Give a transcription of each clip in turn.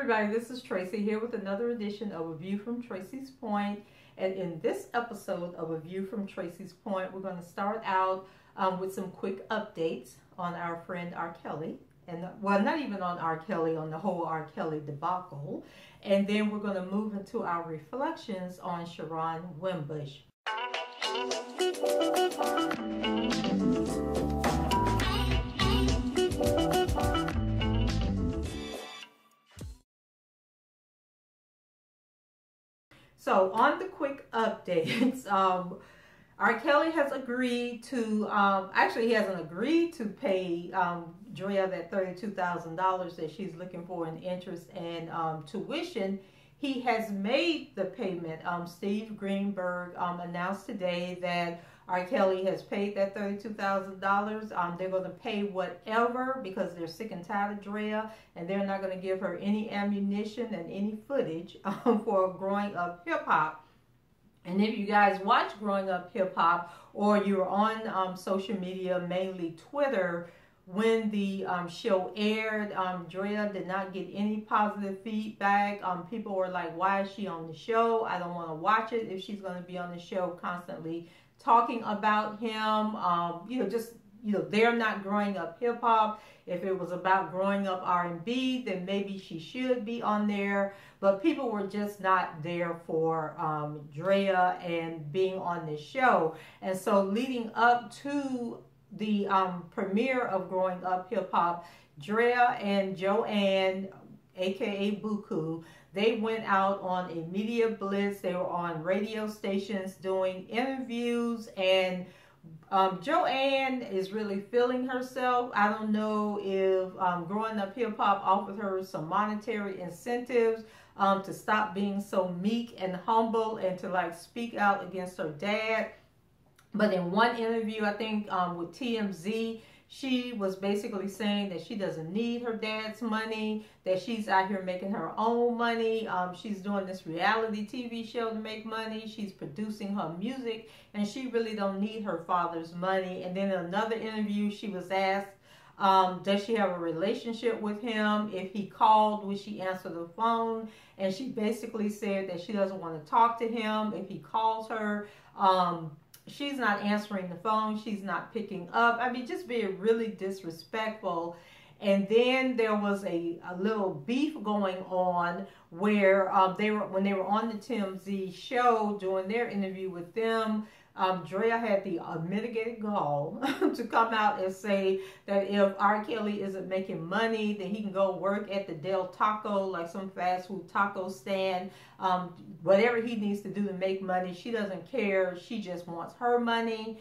everybody, this is Tracy here with another edition of A View from Tracy's Point. And in this episode of A View from Tracy's Point, we're going to start out with some quick updates on our friend R. Kelly. And well, not even on R. Kelly, on the whole R. Kelly debacle. And then we're going to move into our reflections on Sharron Winbush. So on the quick updates, R. Kelly has agreed to, actually he hasn't agreed to pay Drea that $32,000 that she's looking for in interest and tuition. He has made the payment. Steve Greenberg announced today that R. Kelly has paid that $32,000. They're going to pay whatever because they're sick and tired of Drea, and they're not going to give her any ammunition and any footage for growing up hip-hop. And if you guys watch Growing Up Hip Hop, or you're on social media, mainly Twitter, when the show aired, Drea did not get any positive feedback. People were like, why is she on the show? I don't want to watch it if she's going to be on the show constantly talking about him. They're not growing up hip hop. If it was about growing up R&B, then maybe she should be on there. But people were just not there for Drea and being on this show. And so leading up to the premiere of Growing Up Hip Hop, Drea and Joanne, aka Buku, they went out on a media blitz. They were on radio stations doing interviews, and Joanne is really feeling herself. I don't know if Growing Up Hip Hop offered her some monetary incentives to stop being so meek and humble and to like speak out against her dad. But in one interview, I think with TMZ, she was basically saying that she doesn't need her dad's money, that she's out here making her own money. She's doing this reality TV show to make money. She's producing her music, and she really don't need her father's money. And then in another interview, she was asked, does she have a relationship with him? If he called, would she answer the phone? And she basically said that she doesn't want to talk to him. If he calls her, she's not answering the phone. She's not picking up. I mean, just being really disrespectful. And then there was a little beef going on where when they were on the TMZ show doing their interview with them, Drea had the unmitigated gall to come out and say that if R. Kelly isn't making money, then he can go work at the Del Taco, like some fast food taco stand. Whatever he needs to do to make money, she doesn't care. She just wants her money.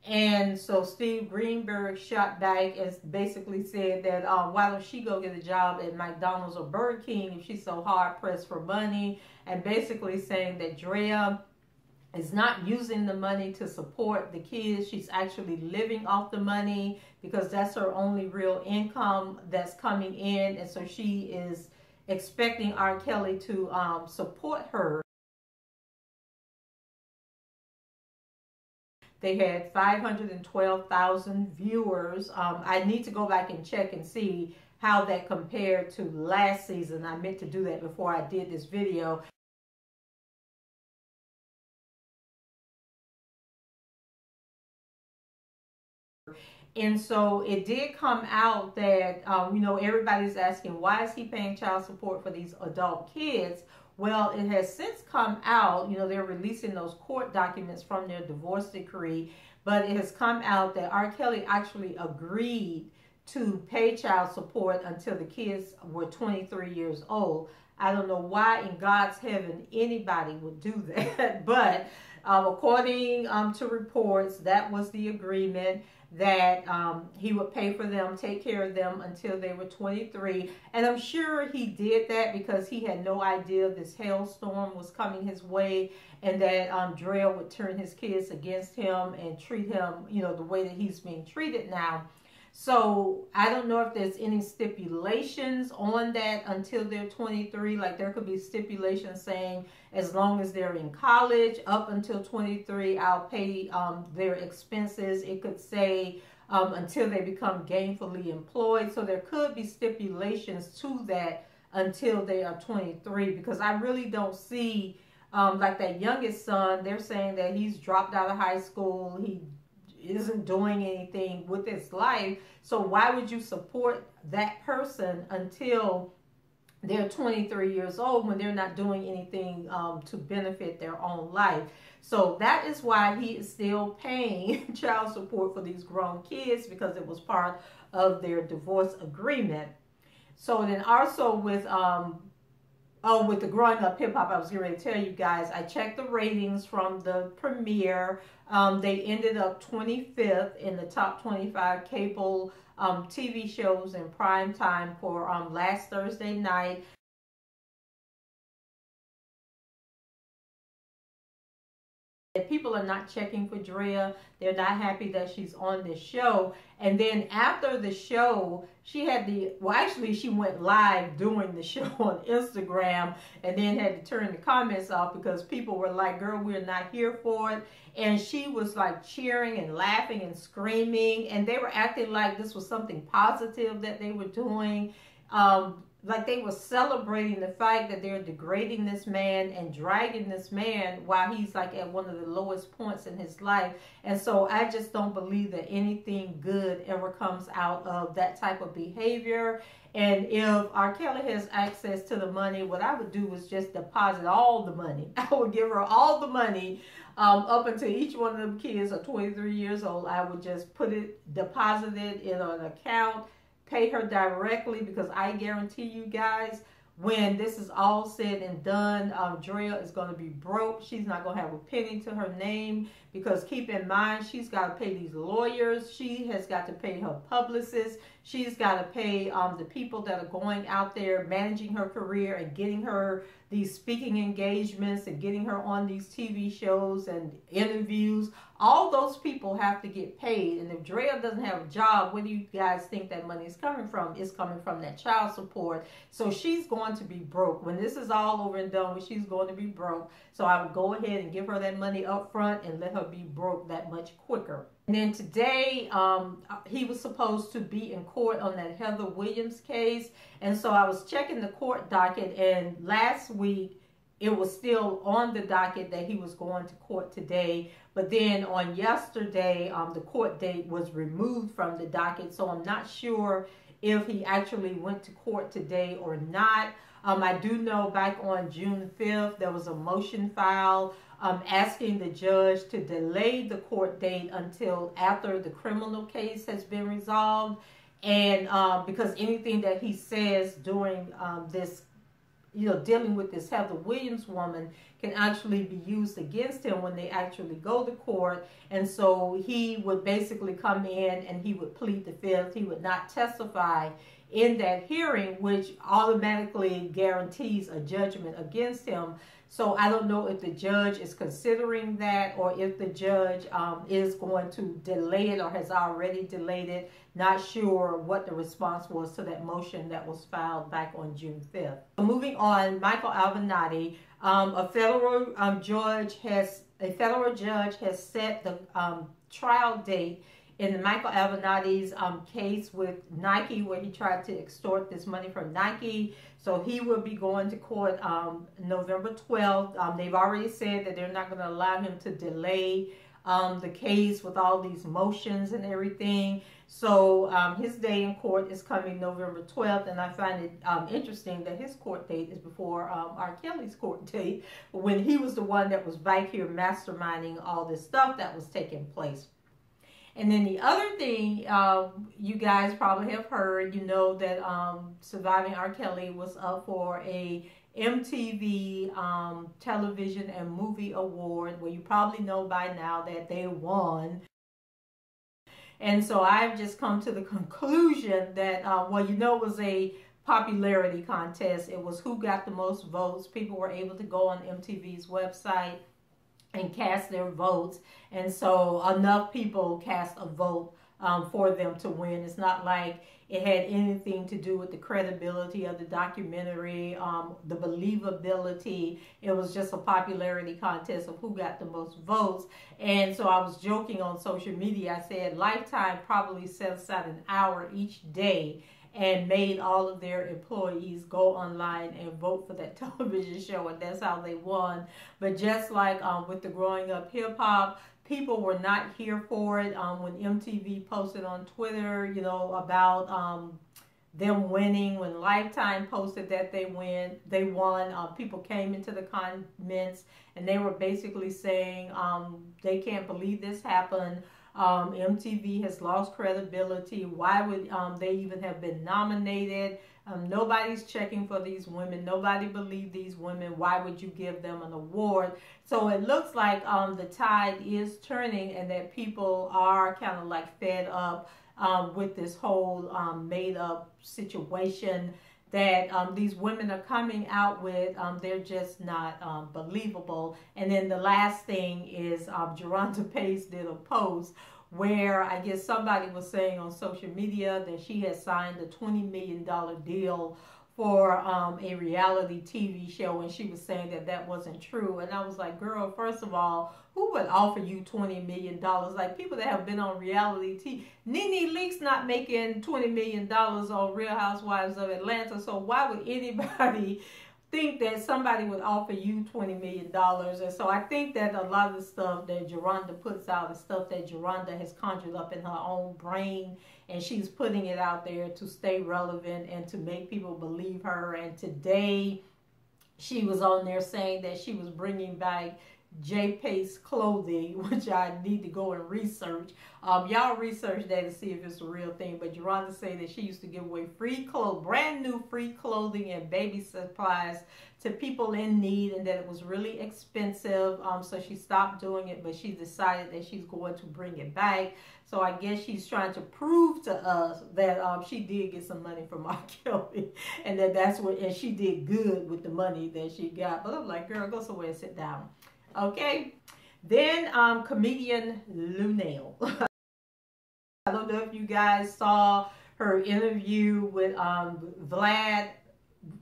And so Steve Greenberg shot back and basically said that why don't she go get a job at McDonald's or Burger King if she's so hard pressed for money, and basically saying that Drea is not using the money to support the kids. She's actually living off the money because that's her only real income that's coming in. And so she is expecting R. Kelly to support her. They had 512,000 viewers. I need to go back and check and see how that compared to last season. I meant to do that before I did this video. And so it did come out that, everybody's asking, why is he paying child support for these adult kids? Well, it has since come out, they're releasing those court documents from their divorce decree, but it has come out that R. Kelly actually agreed to pay child support until the kids were 23 years old. I don't know why in God's heaven anybody would do that, but according to reports, that was the agreement, that he would pay for them, take care of them until they were 23. And I'm sure he did that because he had no idea this hailstorm was coming his way, and that Drea would turn his kids against him and treat him, the way that he's being treated now. So I don't know if there's any stipulations on that until they're 23. Like there could be stipulations saying as long as they're in college up until 23, I'll pay their expenses. It could say until they become gainfully employed. So there could be stipulations to that until they are 23, because I really don't see, like that youngest son, they're saying that he's dropped out of high school. He isn't doing anything with his life. So why would you support that person until they're 23 years old when they're not doing anything to benefit their own life? So that is why he is still paying child support for these grown kids, because it was part of their divorce agreement. So then also with with the Growing Up Hip Hop, I was going to tell you guys, I checked the ratings from the premiere. They ended up 25th in the top 25 cable TV shows in prime time for last Thursday night. People are not checking for Drea. They're not happy that she's on this show. And then after the show, she had actually she went live doing the show on Instagram, and then had to turn the comments off because people were like, girl, we're not here for it. And she was like cheering and laughing and screaming, and they were acting like this was something positive that they were doing. Like they were celebrating the fact that they're degrading this man and dragging this man while he's like at one of the lowest points in his life. And so I just don't believe that anything good ever comes out of that type of behavior. And if R. Kelly has access to the money, what I would do is just deposit all the money. I would give her all the money up until each one of them kids are 23 years old. I would just deposit it in an account, pay her directly, because I guarantee you guys, when this is all said and done, Drea is going to be broke. She's not going to have a penny to her name, because keep in mind, she's got to pay these lawyers. She has got to pay her publicists. She's got to pay the people that are going out there managing her career and getting her these speaking engagements and getting her on these TV shows and interviews. All those people have to get paid. And if Drea doesn't have a job, where do you guys think that money is coming from? It's coming from that child support. So she's going to be broke. When this is all over and done with, she's going to be broke. So I would go ahead and give her that money up front and let her be broke that much quicker. And then today, he was supposed to be in court on that Heather Williams case. And so I was checking the court docket, and last week it was still on the docket that he was going to court today. But then on yesterday, the court date was removed from the docket. So I'm not sure if he actually went to court today or not. I do know back on June 5th, there was a motion filed asking the judge to delay the court date until after the criminal case has been resolved. And because anything that he says during this, dealing with this Heather Williams woman can actually be used against him when they actually go to court. And so he would basically come in and he would plead the fifth. He would not testify in that hearing, which automatically guarantees a judgment against him. So I don't know if the judge is considering that, or if the judge is going to delay it or has already delayed it. Not sure what the response was to that motion that was filed back on June 5th. Moving on, Michael Avenatti, a federal judge has set the trial date in Michael Avenatti's case with Nike, where he tried to extort this money from Nike. So he will be going to court November 12th. They've already said that they're not going to allow him to delay the case with all these motions and everything. So his day in court is coming November 12th, and I find it interesting that his court date is before R. Kelly's court date, when he was the one that was back here masterminding all this stuff that was taking place. And then the other thing you guys probably have heard, that Surviving R. Kelly was up for a MTV Television and Movie Award, where you probably know by now that they won. And so I've just come to the conclusion that, it was a popularity contest. It was who got the most votes. People were able to go on MTV's website and cast their votes. And so enough people cast a vote for them to win. It's not like it had anything to do with the credibility of the documentary, the believability. It was just a popularity contest of who got the most votes. And so I was joking on social media. I said Lifetime probably set aside an hour each day and made all of their employees go online and vote for that television show, and that's how they won. But just like with the Growing Up Hip Hop, people were not here for it. When MTV posted on Twitter, you know, about them winning, when Lifetime posted that they won, people came into the comments and they were basically saying they can't believe this happened. MTV has lost credibility. Why would they even have been nominated? Nobody's checking for these women. Nobody believed these women. Why would you give them an award? So it looks like the tide is turning, and that people are kind of like fed up with this whole made up situation that these women are coming out with. They're just not believable. And then the last thing is Geronda Pace did a post where I guess somebody was saying on social media that she had signed a $20 million deal for a reality TV show, and she was saying that that wasn't true. And I was like, girl, first of all, who would offer you $20 million? Like, people that have been on reality TV. Nene Leakes not making $20 million on Real Housewives of Atlanta, so why would anybody think that somebody would offer you $20 million? And so I think that a lot of the stuff that Geronda puts out is stuff that Geronda has conjured up in her own brain, and she's putting it out there to stay relevant and to make people believe her. And today she was on there saying that she was bringing back J Pace clothing, which I need to go and research. Y'all research that to see if it's a real thing. But Geronda said that she used to give away free clothes, brand new free clothing and baby supplies to people in need, and that it was really expensive. So she stopped doing it, but she decided that she's going to bring it back. So I guess she's trying to prove to us that she did get some money from R. Kelly, and that's what, and she did good with the money that she got. But I'm like, girl, go somewhere and sit down. Okay, then comedian Luenell. I don't know if you guys saw her interview with Vlad.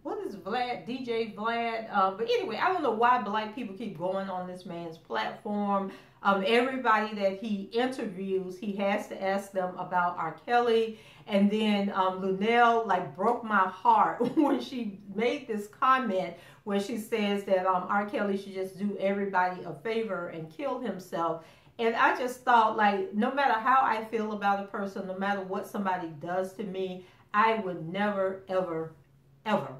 What is Vlad? DJ Vlad. But anyway, I don't know why black people keep going on this man's platform. Everybody that he interviews, he has to ask them about R. Kelly. And then Luenell like broke my heart when she made this comment where she says that R. Kelly should just do everybody a favor and kill himself. And I just thought, like, no matter how I feel about a person, no matter what somebody does to me, I would never, ever, ever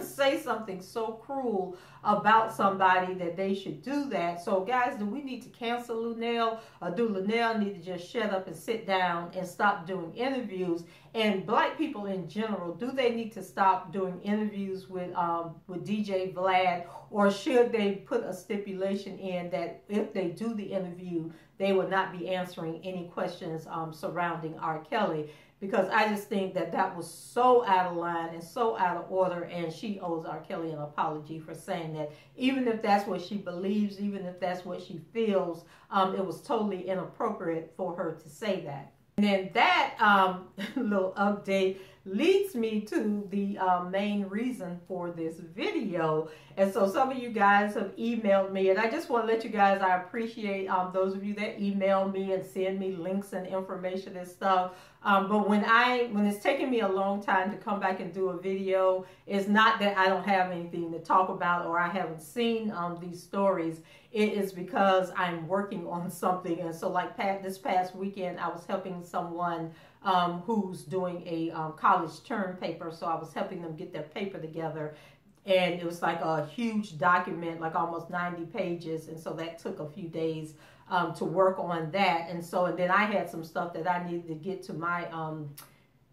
say something so cruel about somebody that they should do that. So guys, do we need to cancel Luenell, or do Luenell need to just shut up and sit down and stop doing interviews? And black people in general, do they need to stop doing interviews with DJ Vlad, or should they put a stipulation in that if they do the interview, they will not be answering any questions surrounding R. Kelly? Because I just think that that was so out of line and so out of order, and she owes R. Kelly an apology for saying that. Even if that's what she believes, even if that's what she feels, it was totally inappropriate for her to say that. And then that little update leads me to the main reason for this video. And so some of you guys have emailed me, and I just want to let you guys, I appreciate those of you that email me and send me links and information and stuff. But when it's taken me a long time to come back and do a video, it's not that I don't have anything to talk about or I haven't seen these stories. It is because I'm working on something. And so like this past weekend, I was helping someone who's doing a college term paper. So I was helping them get their paper together. And it was like a huge document, like almost 90 pages. And so that took a few days to work on that. And then I had some stuff that I needed to get to my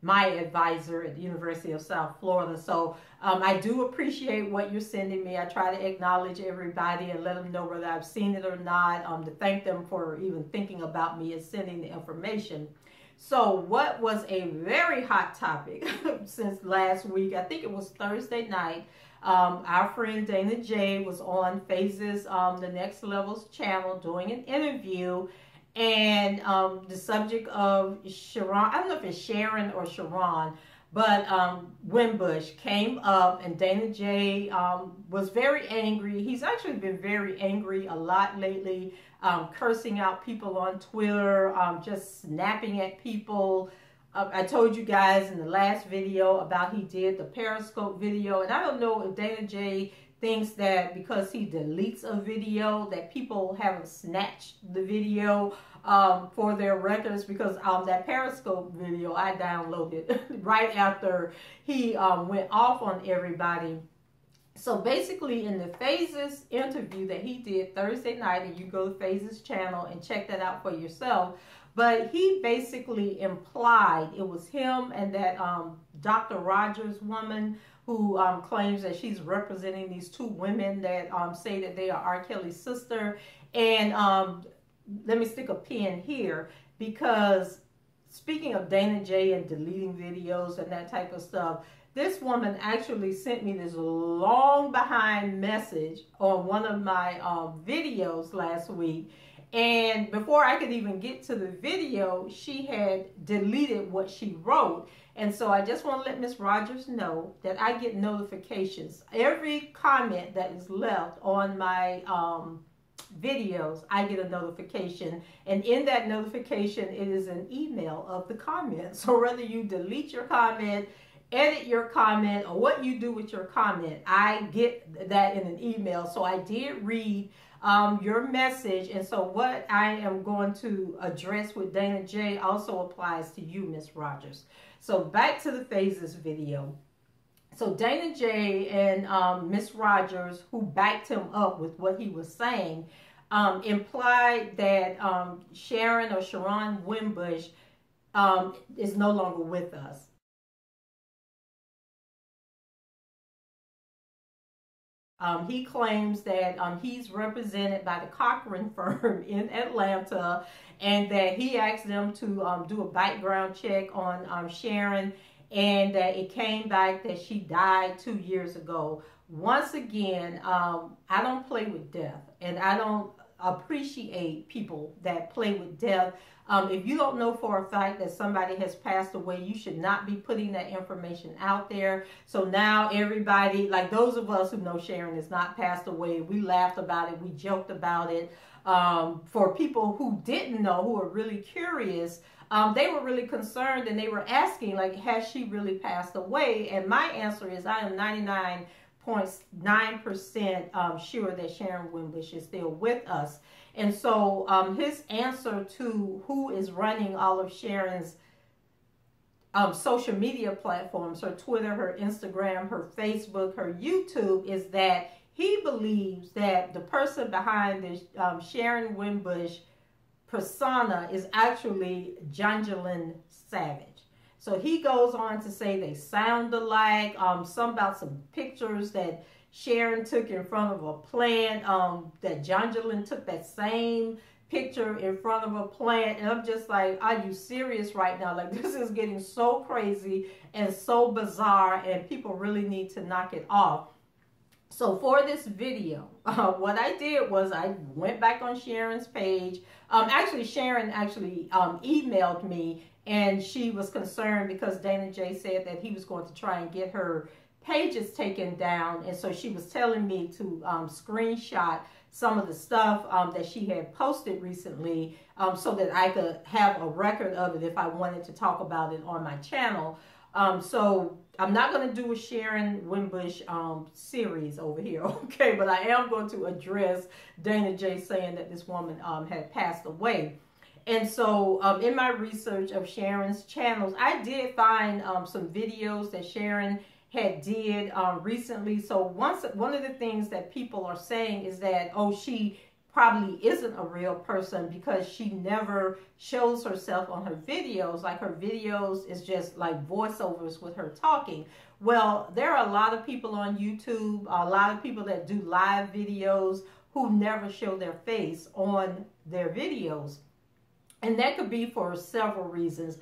my advisor at the University of South Florida. So I do appreciate what you're sending me. I try to acknowledge everybody and let them know whether I've seen it or not, to thank them for even thinking about me and sending the information. So what was a very hot topic since last week, I think it was Thursday night, our friend Dana J was on Phases, the Next Level's channel, doing an interview, and the subject of Sharron, I don't know if it's Sharron or Sharron, but Winbush came up, and Dana J was very angry. He's actually been very angry a lot lately, cursing out people on Twitter, just snapping at people. I told you guys in the last video about he did the Periscope video, and I don't know if Dana J thinks that because he deletes a video that people haven't snatched the video for their records, because that Periscope video I downloaded right after he went off on everybody. So basically in the Phases interview that he did Thursday night, and you go to Phases channel and check that out for yourself, but he basically implied it was him and that Dr. Rogers woman who claims that she's representing these two women that say that they are R. Kelly's sister. And let me stick a pin here, because speaking of Dana J and deleting videos and that type of stuff, this woman actually sent me this long behind message on one of my videos last week. And before I could even get to the video, she had deleted what she wrote. And so I just want to let Miss Rogers know that I get notifications. Every comment that is left on my videos, I get a notification. And in that notification, it is an email of the comment. So whether you delete your comment, edit your comment, or what you do with your comment, I get that in an email. So I did read your message, and so what I am going to address with Dana J also applies to you, Miss Rogers. So back to the Phases video. So Dana J and Miss Rogers, who backed him up with what he was saying, implied that Sharron Winbush is no longer with us. He claims that he's represented by the Cochran firm in Atlanta, and that he asked them to do a background check on Sharron, and that it came back that she died 2 years ago. Once again, I don't play with death, and I don't appreciate people that play with death. If you don't know for a fact that somebody has passed away, you should not be putting that information out there. So now everybody, like those of us who know Sharron has not passed away, we laughed about it, we joked about it. For people who didn't know, who were really curious, they were really concerned, and they were asking, like, has she really passed away? And my answer is I am 99.9% sure that Sharron Winbush is still with us. And so his answer to who is running all of Sharron's social media platforms, her Twitter, her Instagram, her Facebook, her YouTube, is that he believes that the person behind this Sharron Winbush persona is actually Jonjolyn Savage. So he goes on to say they sound alike, about some pictures that Sharron took in front of a plant, that Jonjolyn took that same picture in front of a plant. And I'm just like, are you serious right now? Like, this is getting so crazy and so bizarre, and people really need to knock it off. So for this video, what I did was I went back on Sharron's page. Actually, Sharron emailed me, and she was concerned because Dana J said that he was going to try and get her pages taken down, and so she was telling me to screenshot some of the stuff that she had posted recently, so that I could have a record of it if I wanted to talk about it on my channel. So I'm not going to do a Sharron Winbush series over here, okay? But I am going to address Dana J saying that this woman had passed away. And so in my research of Sharron's channels, I did find some videos that Sharron had did recently. So one of the things that people are saying is that, oh, she probably isn't a real person because she never shows herself on her videos. Like, her videos is just like voiceovers with her talking. Well, there are a lot of people on YouTube, a lot of people that do live videos who never show their face on their videos. And that could be for several reasons.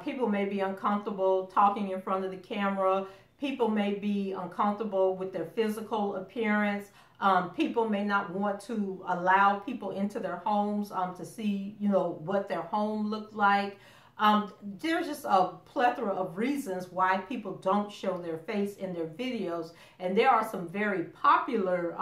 People may be uncomfortable talking in front of the camera. People may be uncomfortable with their physical appearance. People may not want to allow people into their homes to see, what their home looked like. There's just a plethora of reasons why people don't show their face in their videos. And there are some very popular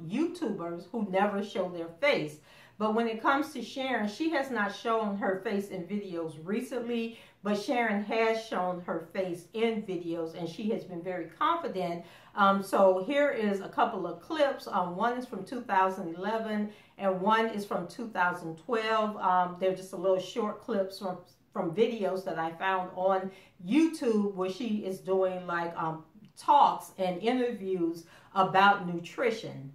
YouTubers who never show their face. But when it comes to Sharron, she has not shown her face in videos recently, but Sharron has shown her face in videos, and she has been very confident. So here is a couple of clips. One is from 2011 and one is from 2012. They're just a little short clips from videos that I found on YouTube where she is doing like talks and interviews about nutrition.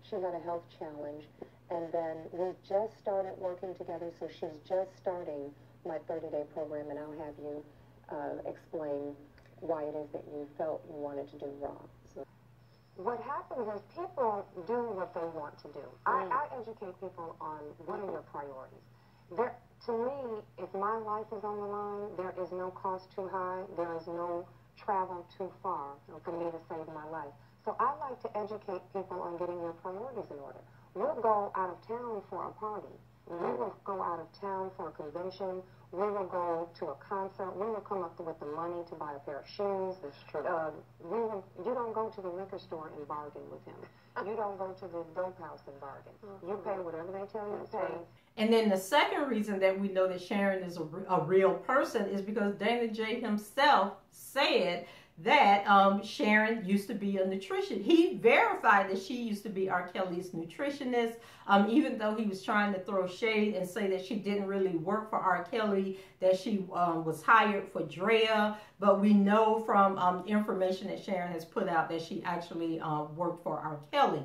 She's on a health challenge, and then we just started working together, so she's just starting my 30-day program, and I'll have you explain why it is that you felt you wanted to do raw. So what happens is people do what they want to do. I educate people on what are your priorities. To me, if my life is on the line, there is no cost too high, there is no travel too far for me to save my life. So I like to educate people on getting their priorities in order. We'll go out of town for a party. We will go out of town for a convention. We will go to a concert. We will come up with the money to buy a pair of shoes. That's true. You don't go to the liquor store and bargain with him. You don't go to the dope house and bargain. You pay whatever they tell you to pay. And then the second reason that we know that Sharron is a real person is because Dana J himself said that Sharron used to be a nutritionist. He verified that she used to be R. Kelly's nutritionist, even though he was trying to throw shade and say that she didn't really work for R. Kelly, that she was hired for Drea. But we know from information that Sharron has put out that she actually worked for R. Kelly.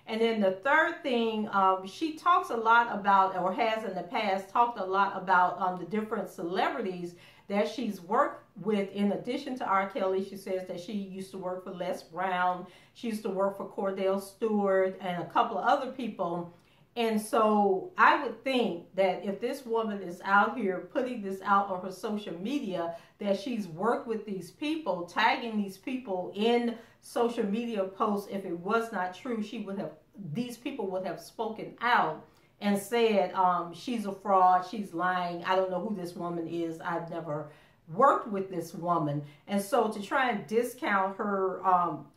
And then the third thing, she talks a lot about, or has in the past talked a lot about the different celebrities that she's worked with. In addition to R. Kelly, she says that she used to work for Les Brown. She used to work for Cordell Stewart and a couple of other people. And so I would think that if this woman is out here putting this out on her social media, that she's worked with these people, tagging these people in social media posts. If it was not true, these people would have spoken out and said, she's a fraud, she's lying, I don't know who this woman is, I've never worked with this woman. And so to try and discount her,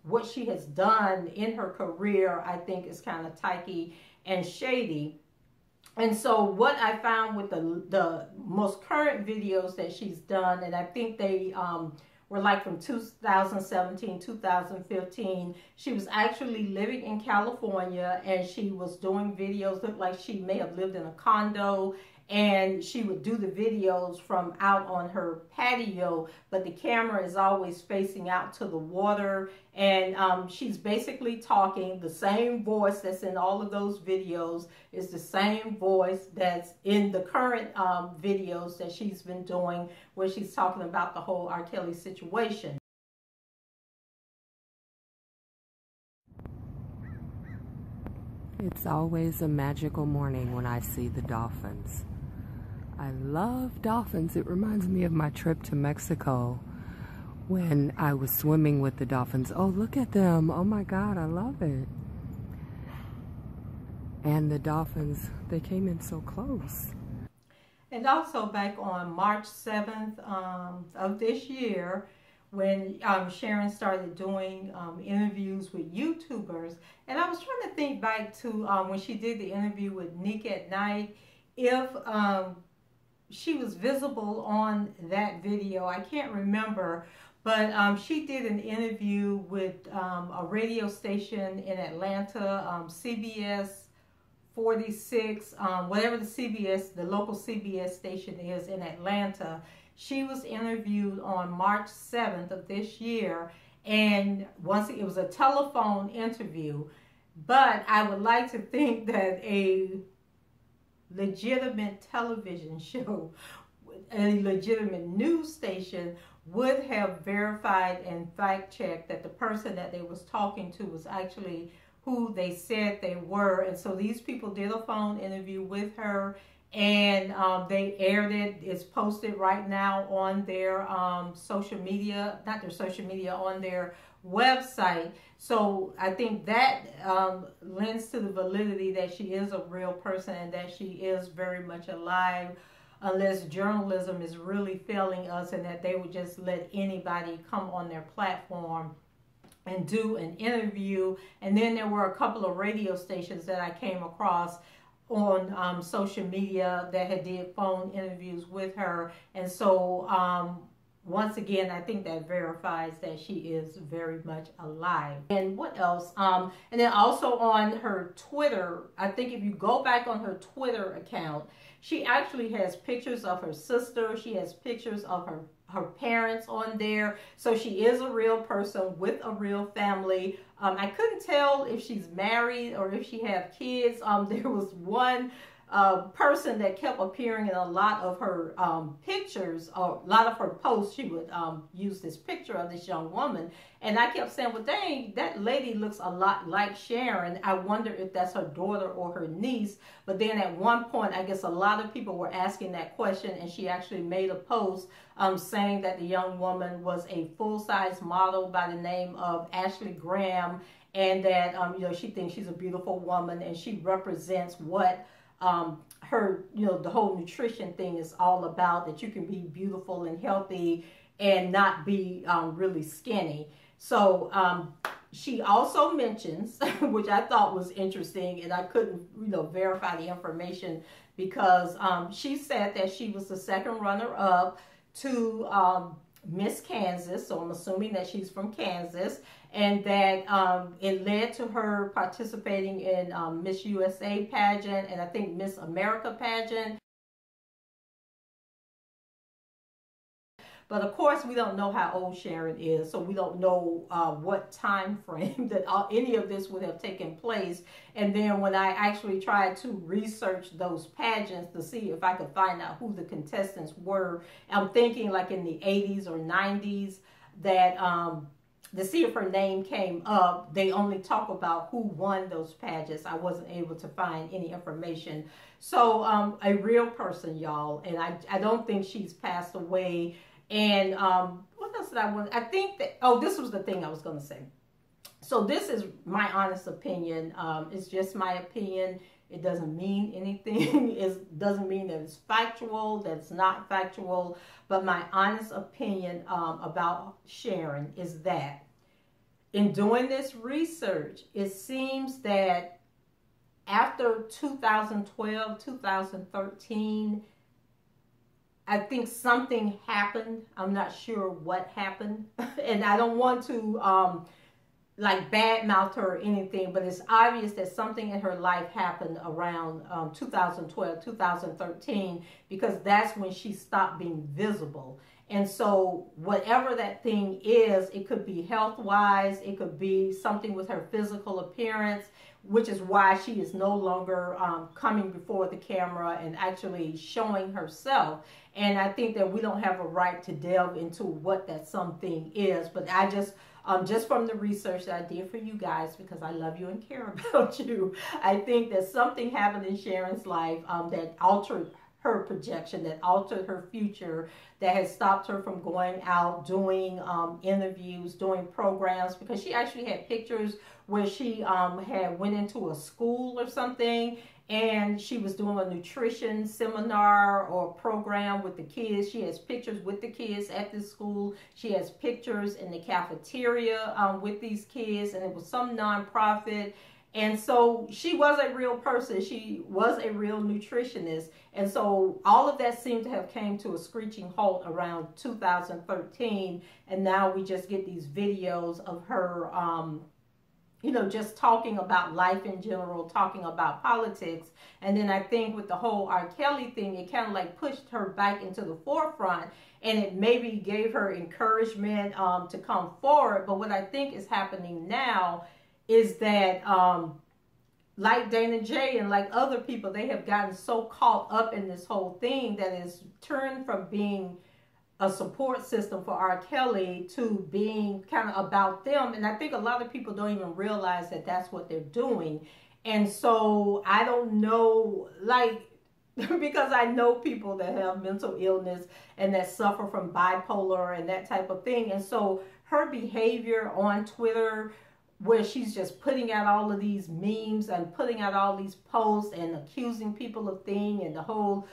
what she has done in her career, I think is kind of tacky and shady. And so what I found with the most current videos that she's done, and I think they were like from 2017, 2015. She was actually living in California, and she was doing videos, looked like she may have lived in a condo, and she would do the videos from out on her patio, but the camera is always facing out to the water, and she's basically talking. The same voice that's in all of those videos is the same voice that's in the current videos that she's been doing, where she's talking about the whole R. Kelly situation. It's always a magical morning when I see the dolphins. I love dolphins. It reminds me of my trip to Mexico when I was swimming with the dolphins. Oh, look at them. Oh my God, I love it. And the dolphins, they came in so close. And also back on March 7th of this year, when Sharron started doing interviews with YouTubers, and I was trying to think back to when she did the interview with Nick at Night, if she was visible on that video. I can't remember, but she did an interview with a radio station in Atlanta, CBS 46, whatever the local CBS station is in Atlanta. She was interviewed on March 7th of this year, and it was a telephone interview. But I would like to think that a legitimate television show, a legitimate news station, would have verified and fact-checked that the person that they was talking to was actually who they said they were. And so these people did a phone interview with her, and they aired it. It's posted right now on their social media, not their social media, on their website. So I think that lends to the validity that she is a real person and that she is very much alive, unless journalism is really failing us and that they would just let anybody come on their platform and do an interview. And then there were a couple of radio stations that I came across on social media that had did phone interviews with her. And so once again, I think that verifies that she is very much alive. And what else? And then also on her Twitter, I think if you go back on her Twitter account, she actually has pictures of her sister. She has pictures of her parents on there. So she is a real person with a real family. I couldn't tell if she's married or if she have kids. There was one person that kept appearing in a lot of her pictures, or a lot of her posts. She would use this picture of this young woman, and I kept saying, well, dang, that lady looks a lot like Sharron. I wonder if that's her daughter or her niece. But then at one point, I guess a lot of people were asking that question, and she actually made a post saying that the young woman was a full-size model by the name of Ashley Graham, and that you know, she thinks she's a beautiful woman, and she represents what her, you know, the whole nutrition thing is all about, that you can be beautiful and healthy and not be really skinny. So she also mentions, which I thought was interesting, and I couldn't, you know, verify the information, because she said that she was the second runner-up to Miss Kansas, so I'm assuming that she's from Kansas, and that it led to her participating in Miss USA pageant, and I think Miss America pageant. But of course, we don't know how old Sharron is, so we don't know what time frame that any of this would have taken place. And then when I actually tried to research those pageants to see if I could find out who the contestants were, I'm thinking like in the 80s or 90s, that to see if her name came up, they only talk about who won those pageants. I wasn't able to find any information. So a real person, y'all, and I don't think she's passed away. And what else did I want? I think that, oh, this was the thing I was going to say. So this is my honest opinion. It's just my opinion. It doesn't mean anything. It doesn't mean that it's factual, that it's not factual. But my honest opinion about Sharron is that in doing this research, it seems that after 2012, 2013, I think something happened. I'm not sure what happened. And I don't want to like badmouth her or anything, but it's obvious that something in her life happened around 2012, 2013, because that's when she stopped being visible. And so whatever that thing is, it could be health-wise, it could be something with her physical appearance, which is why she is no longer coming before the camera and actually showing herself. And I think that we don't have a right to delve into what that something is. But I just from the research that I did for you guys, because I love you and care about you, I think that something happened in Sharron's life that altered her projection, that altered her future, that has stopped her from going out, doing interviews, doing programs, because she actually had pictures where she had went into a school or something, and she was doing a nutrition seminar or program with the kids. She has pictures with the kids at this school. She has pictures in the cafeteria with these kids, and it was some nonprofit. And so she was a real person. She was a real nutritionist. And so all of that seemed to have came to a screeching halt around 2013. And now we just get these videos of her, you know, just talking about life in general, talking about politics. And then I think with the whole R. Kelly thing, it kind of like pushed her back into the forefront, and it maybe gave her encouragement to come forward. But what I think is happening now is that like Dana J and like other people, they have gotten so caught up in this whole thing that it's turned from being a support system for R. Kelly to being kind of about them. And I think a lot of people don't even realize that that's what they're doing. And so I don't know, like, because I know people that have mental illness and that suffer from bipolar and that type of thing. And so her behavior on Twitter, where she's just putting out all of these memes and putting out all these posts and accusing people of things, and the whole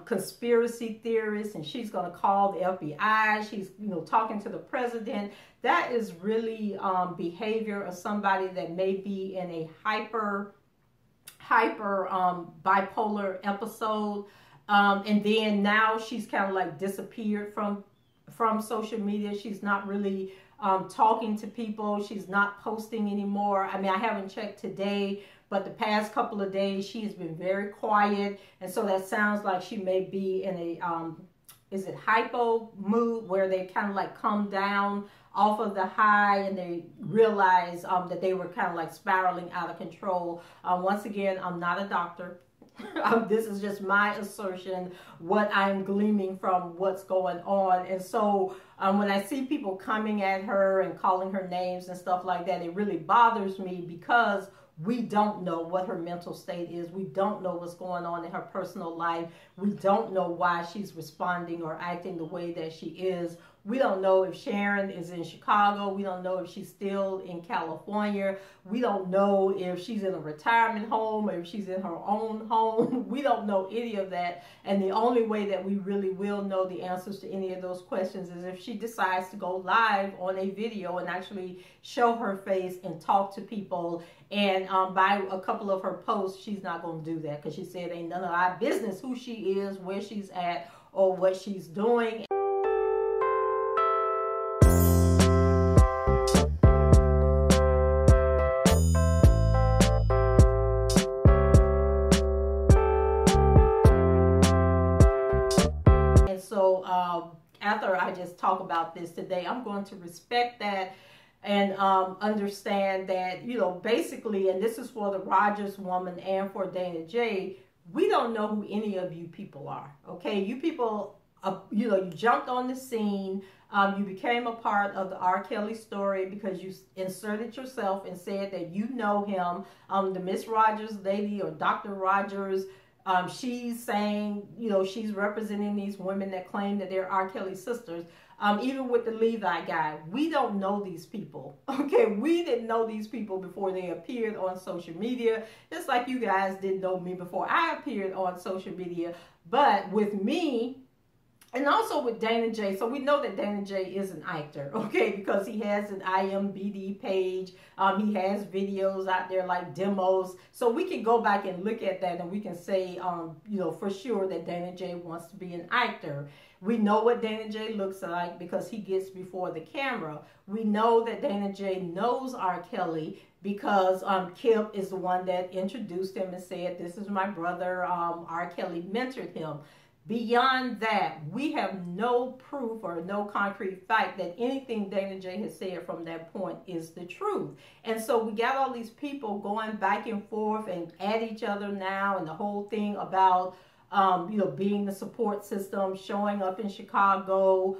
conspiracy theorists, and she's going to call the FBI, she's, you know, talking to the president. That is really behavior of somebody that may be in a hyper bipolar episode. And then now she's kind of like disappeared from social media. She's not really talking to people. She's not posting anymore. I mean, I haven't checked today, but the past couple of days she's been very quiet. And so that sounds like she may be in a, is it hypo mood, where they kind of like come down off of the high and they realize that they were kind of like spiraling out of control. Once again, I'm not a doctor. This is just my assertion, what I'm gleaming from what's going on. And so when I see people coming at her and calling her names and stuff like that, it really bothers me, because we don't know what her mental state is. We don't know what's going on in her personal life. We don't know why she's responding or acting the way that she is. We don't know if Sharron is in Chicago. We don't know if she's still in California. We don't know if she's in a retirement home or if she's in her own home. We don't know any of that. And the only way that we really will know the answers to any of those questions is if she decides to go live on a video and actually show her face and talk to people. And by a couple of her posts, she's not going to do that, because she said ain't none of our business who she is, where she's at, or what she's doing. After I just talk about this today, I'm going to respect that and understand that, you know, basically, and this is for the Rogers woman and for Dana J, we don't know who any of you people are, okay? You people, you know, you jumped on the scene. You became a part of the R. Kelly story because you inserted yourself and said that you know him. The Miss Rogers lady, or Dr. Rogers, she's saying, you know, she's representing these women that claim that they're R. Kelly's sisters. Even with the Levi guy, we don't know these people. Okay, we didn't know these people before they appeared on social media. Just like you guys didn't know me before I appeared on social media. But with me, and also with Dana J, so we know that Dana J is an actor, okay, because he has an IMDb page. He has videos out there like demos. So we can go back and look at that and we can say, you know, for sure that Dana J wants to be an actor. We know what Dana J looks like because he gets before the camera. We know that Dana J knows R. Kelly because Kip is the one that introduced him and said, this is my brother, R. Kelly mentored him. Beyond that, we have no proof or no concrete fact that anything Dana J has said from that point is the truth. And so we got all these people going back and forth and at each other now, and the whole thing about, you know, being the support system, showing up in Chicago,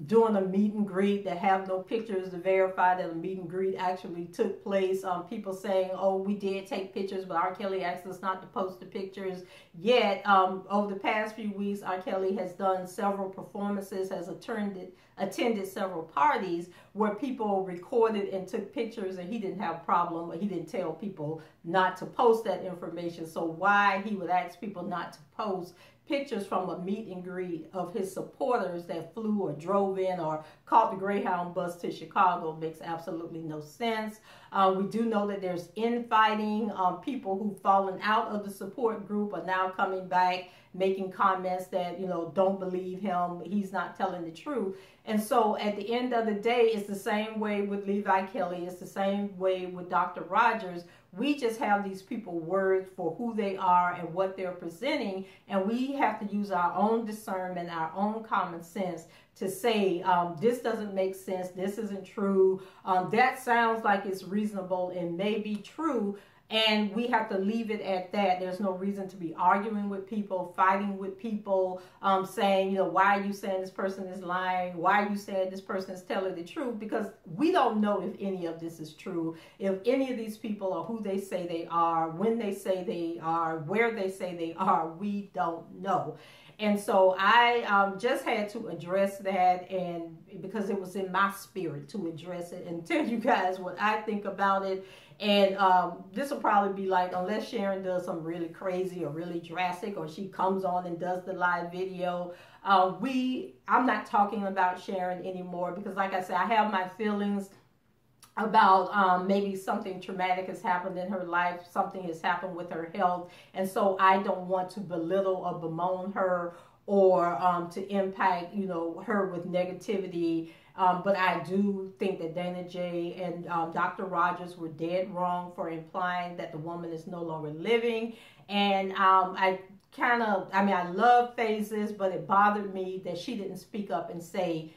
doing a meet and greet that have no pictures to verify that a meet and greet actually took place. People saying, oh, we did take pictures, but R. Kelly asked us not to post the pictures. Yet, over the past few weeks, R. Kelly has done several performances, has attended several parties where people recorded and took pictures, and he didn't have a problem, or he didn't tell people not to post that information. So why he would ask people not to post pictures from a meet and greet of his supporters that flew or drove in or caught the Greyhound bus to Chicago makes absolutely no sense. We do know that there's infighting. People who've fallen out of the support group are now coming back, making comments that, you know, don't believe him. He's not telling the truth. And so at the end of the day, it's the same way with Levi Kelly. It's the same way with Dr. Rogers. We just have these people words for who they are and what they're presenting, and we have to use our own discernment, our own common sense to say, this doesn't make sense, this isn't true, that sounds like it's reasonable and may be true, and we have to leave it at that. There's no reason to be arguing with people, fighting with people, saying, you know, why are you saying this person is lying? Why are you saying this person is telling the truth? Because we don't know if any of this is true, if any of these people are who they say they are, when they say they are, where they say they are. We don't know. And so I just had to address that, and because it was in my spirit to address it and tell you guys what I think about it. And this will probably be like, unless Sharron does something really crazy or really drastic, or she comes on and does the live video, I'm not talking about Sharron anymore, because like I said, I have my feelings. about maybe something traumatic has happened in her life, something has happened with her health, and so I don't want to belittle or bemoan her or to impact, you know, her with negativity. But I do think that Dana J and Dr. Rogers were dead wrong for implying that the woman is no longer living. And I love phases, but it bothered me that she didn't speak up and say,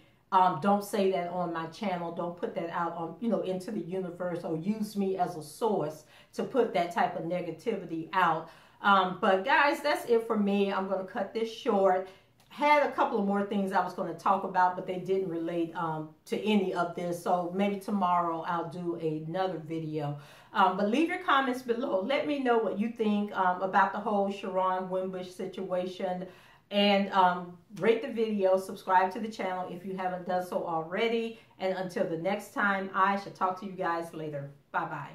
don't say that on my channel. Don't put that out on, you know, into the universe, or use me as a source to put that type of negativity out. But guys, that's it for me. I'm going to cut this short. Had a couple of more things I was going to talk about, but they didn't relate to any of this. So maybe tomorrow I'll do another video. But leave your comments below. Let me know what you think about the whole Sharron Winbush situation. And rate the video, subscribe to the channel if you haven't done so already. And until the next time, I shall talk to you guys later. Bye-bye.